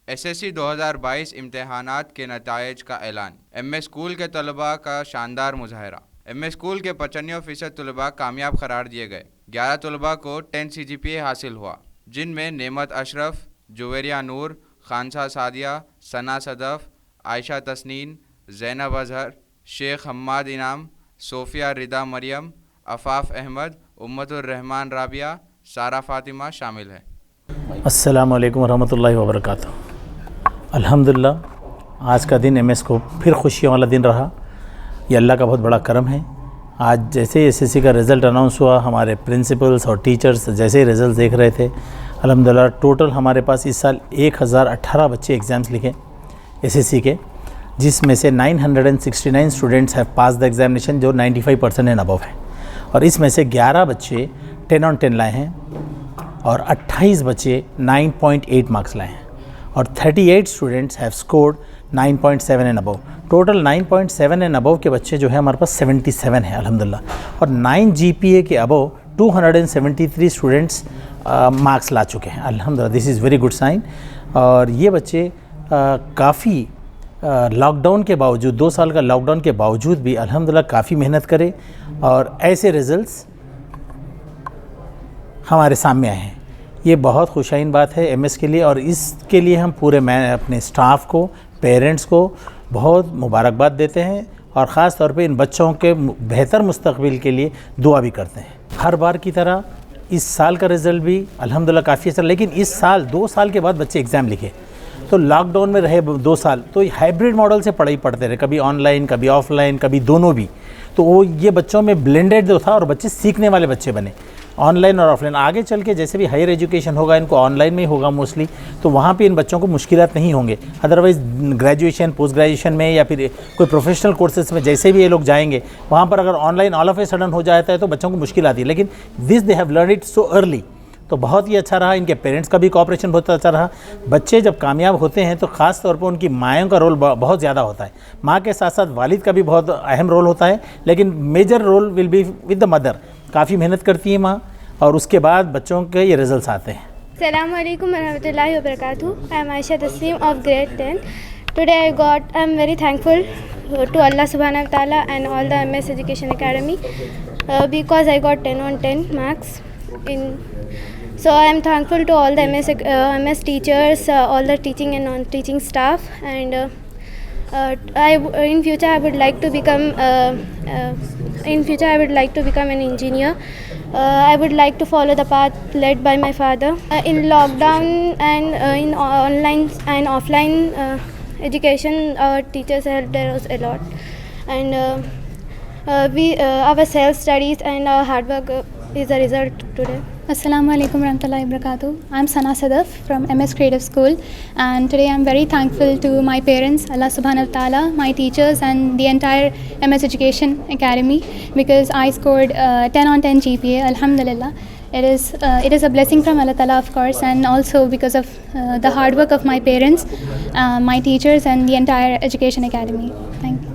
SSC 2022 इम्तहानात के नताइज का ऐलान। एमए स्कूल के तलबा का शानदार मुजाहरा। एमए स्कूल के 95% तलबा कामयाब करार दिए गए। 11 तलबा को 10 CGPA हासिल हुआ, जिनमें नेमत अशरफ, जुवेरिया नूर, खानसा सादिया, सना सदफ, आयशा तस्नीन, ज़ैनब अजहर, शेख हम्माद इनाम, सोफिया रिदा मरियम, अफाफ अहमद, उम्मतुर रहमान राबिया, सारा फातिमा शामिल है। अस्सलामु अलैकुम वरहमतुल्लाहि वबरकातुहू। अल्हम्दुलिल्लाह आज का दिन एमएस को फिर खुशियों वाला दिन रहा। ये अल्लाह का बहुत बड़ा करम है। आज जैसे ही एसएससी का रिज़ल्ट अनाउंस हुआ, हमारे प्रिंसिपल्स और टीचर्स जैसे ही रिज़ल्ट देख रहे थे, अल्हम्दुलिल्लाह टोटल हमारे पास इस साल 1018 बच्चे एग्ज़ाम्स लिखे एसएससी के, जिसमें से 969 students have pass the examination, जो 95% एंड अबव है। और इसमें से 11 बच्चे 10 on 10 लाए हैं और 28 बच्चे 9.8 मार्क्स लाए हैं और 38 students have scored 9.7 and above. Total 9.7 and above के बच्चे जो है हमारे पास 77 है अल्हम्दुलिल्लाह। और 9 GPA के अबव 273 स्टूडेंट्स मार्क्स ला चुके हैं अल्हम्दुलिल्लाह। This is very good sign. और ये बच्चे काफ़ी लॉकडाउन के बावजूद, 2 साल का लॉकडाउन के बावजूद भी अल्हम्दुलिल्लाह काफ़ी मेहनत करे और ऐसे रिज़ल्ट्स हमारे सामने आए हैं। ये बहुत खुशाइन बात है एमएस के लिए और इसके लिए हम पूरे अपने स्टाफ को, पेरेंट्स को बहुत मुबारकबाद देते हैं और ख़ास तौर पे इन बच्चों के बेहतर मुस्तकबिल के लिए दुआ भी करते हैं। हर बार की तरह इस साल का रिज़ल्ट भी अल्हम्दुलिल्लाह काफ़ी अच्छा, लेकिन इस साल 2 साल के बाद बच्चे एग्ज़ाम लिखे तो लॉकडाउन में रहे 2 साल, तो हाइब्रिड मॉडल से पढ़ाई पढ़ते रहे, कभी ऑनलाइन कभी ऑफलाइन कभी दोनों भी। तो वो ये बच्चों में ब्लेंडेड जो था और बच्चे सीखने वाले बच्चे बने, ऑनलाइन और ऑफलाइन। आगे चल के जैसे भी हायर एजुकेशन होगा इनको ऑनलाइन में ही होगा मोस्टली, तो वहाँ पे इन बच्चों को मुश्किलात नहीं होंगे। अदरवाइज़ ग्रेजुएशन, पोस्ट ग्रेजुएशन में या फिर कोई प्रोफेशनल कोर्सेज में जैसे भी ये लोग जाएंगे, वहाँ पर अगर online all of a sudden हो जाता है तो बच्चों को मुश्किल आती है। लेकिन this they have learn it so early, तो बहुत ही अच्छा रहा। इनके पेरेंट्स का भी कोऑपरेशन बहुत अच्छा रहा। बच्चे जब कामयाब होते हैं तो ख़ास तौर पर उनकी मायों का रोल बहुत ज़्यादा होता है। माँ के साथ साथ वालिद का भी बहुत अहम रोल होता है, लेकिन major role will be with the mother. काफ़ी मेहनत करती है माँ और उसके बाद बच्चों के ये रिजल्ट्स आते हैं। अस्सलामु अलैकुम वरहमतुल्लाहि वबरकातुहू। I am Ayesha Tasneem of grade 10. Today I am very thankful to Allah subhanahu wa ta'ala and all the MS Education Academy because I got 10 on 10 marks. So I am thankful to all the MS teachers, all the teaching and non-teaching staff, and in future I would like to become an engineer. I would like to follow the path led by my father. In lockdown and in online and offline education, our teachers helped us a lot, and our self-studies and our hard work is the result today. Assalamu alaikum warahmatullahi wabarakatuh. I'm Sana Sadaf from MS Creative School, and today I'm very thankful to my parents, Allah subhanahu wa ta'ala, my teachers and the entire MS Education Academy because I scored 10 on 10 GPA, alhamdulillah. It is a blessing from Allah Ta'ala, of course, and also because of the hard work of my parents, my teachers and the entire Education Academy. Thank you.